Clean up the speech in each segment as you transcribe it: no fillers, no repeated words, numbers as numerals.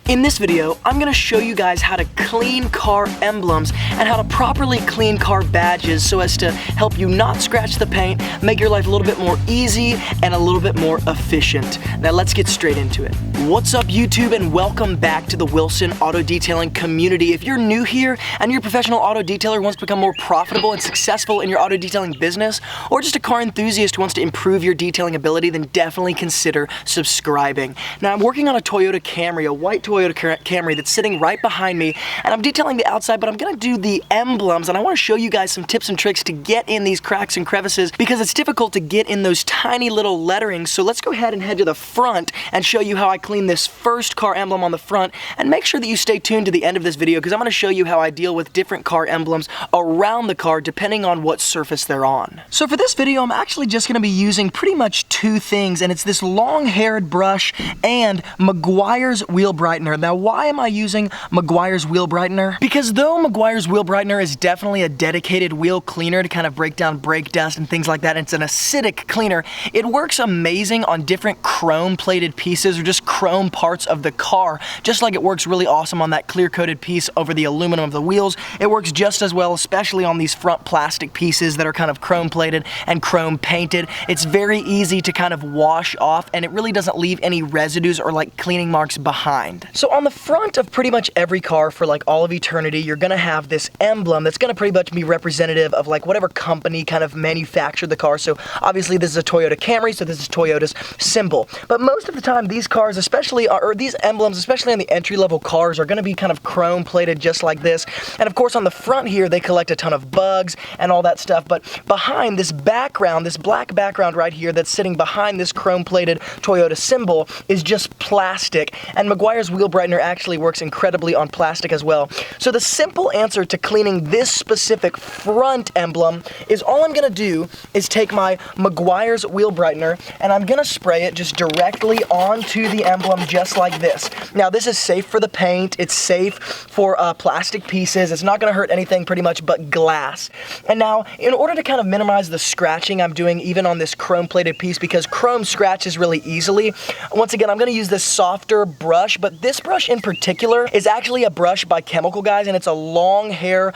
In this video, I'm going to show you guys how to clean car emblems and how to properly clean car badges so as to help you not scratch the paint, make your life a little bit more easy and a little bit more efficient. Now let's get straight into it. What's up YouTube, and welcome back to the Wilson Auto Detailing community. If you're new here and you're a professional auto detailer who wants to become more profitable and successful in your auto detailing business, or just a car enthusiast who wants to improve your detailing ability, then definitely consider subscribing. Now I'm working on a Toyota Camry, a white Toyota Camry that's sitting right behind me, and I'm detailing the outside, but I'm gonna do the emblems, and I wanna show you guys some tips and tricks to get in these cracks and crevices because it's difficult to get in those tiny little letterings. So let's go ahead and head to the front and show you how I clean this first car emblem on the front, and make sure that you stay tuned to the end of this video because I'm gonna show you how I deal with different car emblems around the car depending on what surface they're on. So for this video, I'm actually just gonna be using pretty much two things, and it's this long-haired brush and Meguiar's wheel brightener. Now, why am I using Meguiar's wheel brightener? Because though Meguiar's wheel brightener is definitely a dedicated wheel cleaner to kind of break down brake dust and things like that, and it's an acidic cleaner, it works amazing on different chrome-plated pieces or just chrome parts of the car, just like it works really awesome on that clear-coated piece over the aluminum of the wheels. It works just as well, especially on these front plastic pieces that are kind of chrome-plated and chrome-painted. It's very easy to kind of wash off, and it really doesn't leave any residues or like cleaning marks behind. So on the front of pretty much every car for like all of eternity, you're gonna have this emblem that's gonna pretty much be representative of like whatever company kind of manufactured the car. So obviously this is a Toyota Camry, so this is Toyota's symbol. But most of the time these cars, especially, or these emblems, especially on the entry-level cars, are gonna be kind of chrome plated just like this. And of course on the front here, they collect a ton of bugs and all that stuff. But behind this background, this black background right here that's sitting behind this chrome plated Toyota symbol is just plastic. And Meguiar's wheel brightener actually works incredibly on plastic as well. So the simple answer to cleaning this specific front emblem is all I'm gonna do is take my Meguiar's wheel brightener and I'm gonna spray it just directly onto the emblem just like this. Now this is safe for the paint, it's safe for plastic pieces, it's not gonna hurt anything pretty much but glass. And now in order to kind of minimize the scratching I'm doing even on this chrome plated piece, because chrome scratches really easily, once again I'm gonna use this softer brush, but this brush in particular is actually a brush by Chemical Guys, and it's a long hair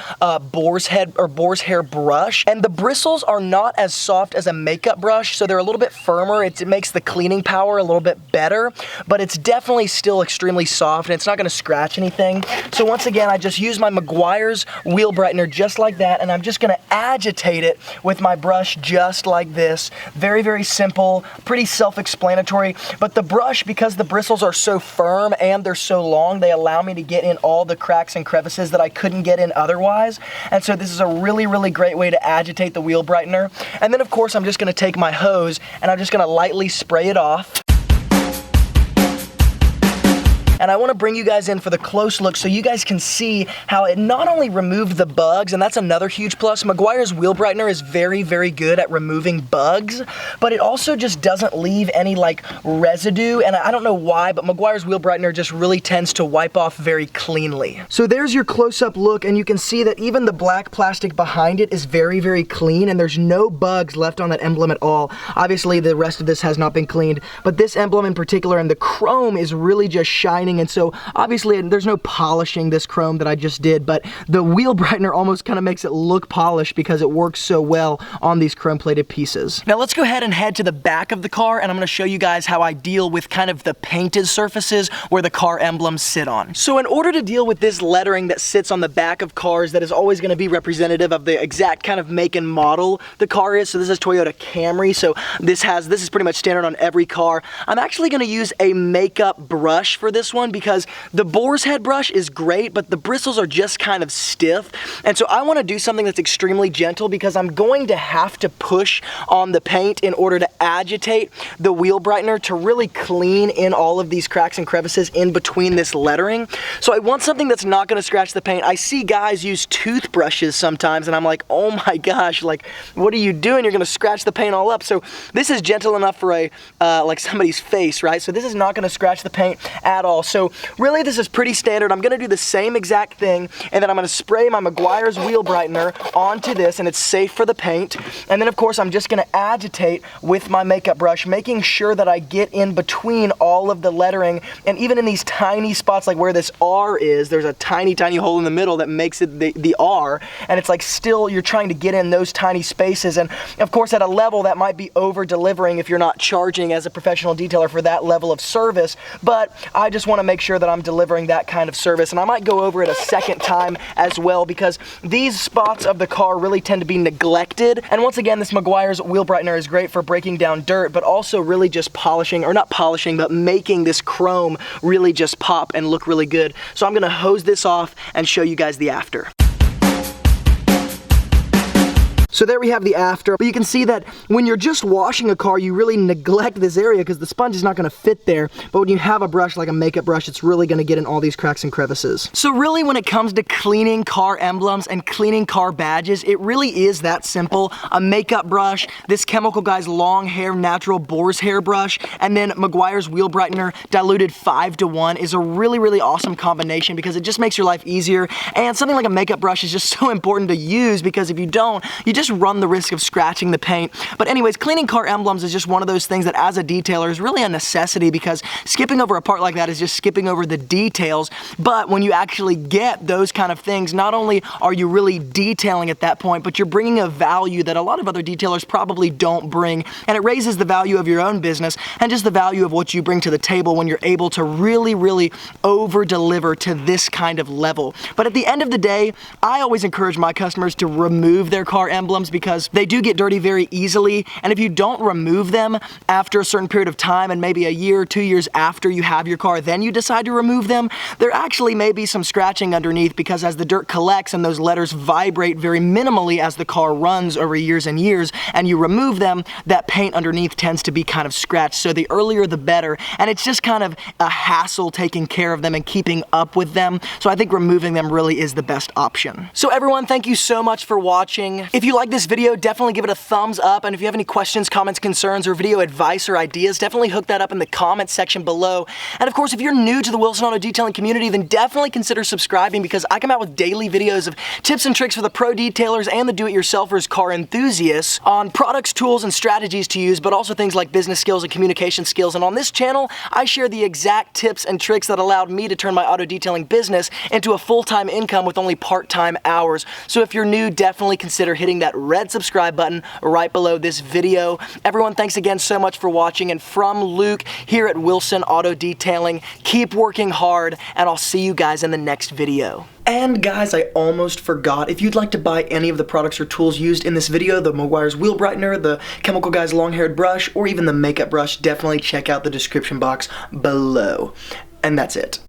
boar's hair brush, and the bristles are not as soft as a makeup brush, so they're a little bit firmer. It makes the cleaning power a little bit better, but it's definitely still extremely soft and it's not going to scratch anything. So once again, I just use my Meguiar's wheel brightener just like that, and I'm just going to agitate it with my brush just like this. Very, very simple, pretty self-explanatory, but the brush, because the bristles are so firm and they're so long, they allow me to get in all the cracks and crevices that I couldn't get in otherwise. And so this is a really, really great way to agitate the wheel brightener. And then of course I'm just gonna take my hose and I'm just gonna lightly spray it off. And I want to bring you guys in for the close look so you guys can see how it not only removed the bugs, and that's another huge plus. Meguiar's wheel brightener is very, very good at removing bugs, but it also just doesn't leave any like residue, and I don't know why, but Meguiar's wheel brightener just really tends to wipe off very cleanly. So there's your close-up look, and you can see that even the black plastic behind it is very, very clean, and there's no bugs left on that emblem at all. Obviously the rest of this has not been cleaned, but this emblem in particular, and the chrome is really just shining. And so obviously there's no polishing this chrome that I just did, but the wheel brightener almost kind of makes it look polished because it works so well on these chrome plated pieces. Now let's go ahead and head to the back of the car, and I'm going to show you guys how I deal with kind of the painted surfaces where the car emblems sit on. So in order to deal with this lettering that sits on the back of cars that is always going to be representative of the exact kind of make and model the car is, so this is Toyota Camry, so this is pretty much standard on every car. I'm actually going to use a makeup brush for this one because the boar's head brush is great, but the bristles are just kind of stiff. And so I want to do something that's extremely gentle because I'm going to have to push on the paint in order to agitate the wheel brightener to really clean in all of these cracks and crevices in between this lettering. So I want something that's not going to scratch the paint. I see guys use toothbrushes sometimes and I'm like, oh my gosh, like what are you doing? You're going to scratch the paint all up. So this is gentle enough for a like somebody's face, right? So this is not going to scratch the paint at all. So really this is pretty standard. I'm gonna do the same exact thing, and then I'm gonna spray my Meguiar's wheel brightener onto this, and it's safe for the paint. And then of course I'm just gonna agitate with my makeup brush, making sure that I get in between all of the lettering, and even in these tiny spots like where this R is, there's a tiny hole in the middle that makes it the R, and it's like still you're trying to get in those tiny spaces. And of course at a level that might be over delivering if you're not charging as a professional detailer for that level of service, but I just want to make sure that I'm delivering that kind of service. And I might go over it a second time as well, because these spots of the car really tend to be neglected. And once again, this Meguiar's wheel brightener is great for breaking down dirt, but also really just polishing, or not polishing, but making this chrome really just pop and look really good. So I'm gonna hose this off and show you guys the after. So there we have the after, but you can see that when you're just washing a car, you really neglect this area because the sponge is not gonna fit there. But when you have a brush like a makeup brush, it's really gonna get in all these cracks and crevices. So really when it comes to cleaning car emblems and cleaning car badges, it really is that simple. A makeup brush, this Chemical Guy's long hair natural boar's hair brush, and then Meguiar's wheel brightener diluted 5:1 is a really awesome combination because it just makes your life easier. And something like a makeup brush is just so important to use because if you don't, you just run the risk of scratching the paint. But anyways, cleaning car emblems is just one of those things that as a detailer is really a necessity, because skipping over a part like that is just skipping over the details. But when you actually get those kind of things, not only are you really detailing at that point, but you're bringing a value that a lot of other detailers probably don't bring, and it raises the value of your own business and just the value of what you bring to the table when you're able to really over deliver to this kind of level. But at the end of the day, I always encourage my customers to remove their car emblems because they do get dirty very easily, and if you don't remove them after a certain period of time, and maybe a year or 2 years after you have your car, then you decide to remove them, there actually may be some scratching underneath, because as the dirt collects and those letters vibrate very minimally as the car runs over years and years, and you remove them, that paint underneath tends to be kind of scratched. So the earlier the better, and it's just kind of a hassle taking care of them and keeping up with them. So I think removing them really is the best option. So everyone, thank you so much for watching. If you like this video, definitely give it a thumbs up, and if you have any questions, comments, concerns, or video advice or ideas, definitely hook that up in the comments section below. And of course, if you're new to the Wilson Auto Detailing community, then definitely consider subscribing, because I come out with daily videos of tips and tricks for the pro detailers and the do-it-yourselfers car enthusiasts on products, tools, and strategies to use, but also things like business skills and communication skills. And on this channel, I share the exact tips and tricks that allowed me to turn my auto detailing business into a full-time income with only part-time hours. So if you're new, definitely consider hitting that red subscribe button right below this video. Everyone, thanks again so much for watching, and from Luke here at Wilson Auto Detailing, keep working hard, and I'll see you guys in the next video. And guys, I almost forgot, if you'd like to buy any of the products or tools used in this video, the Meguiar's wheel brightener, the Chemical Guy's long-haired brush, or even the makeup brush, definitely check out the description box below. And that's it.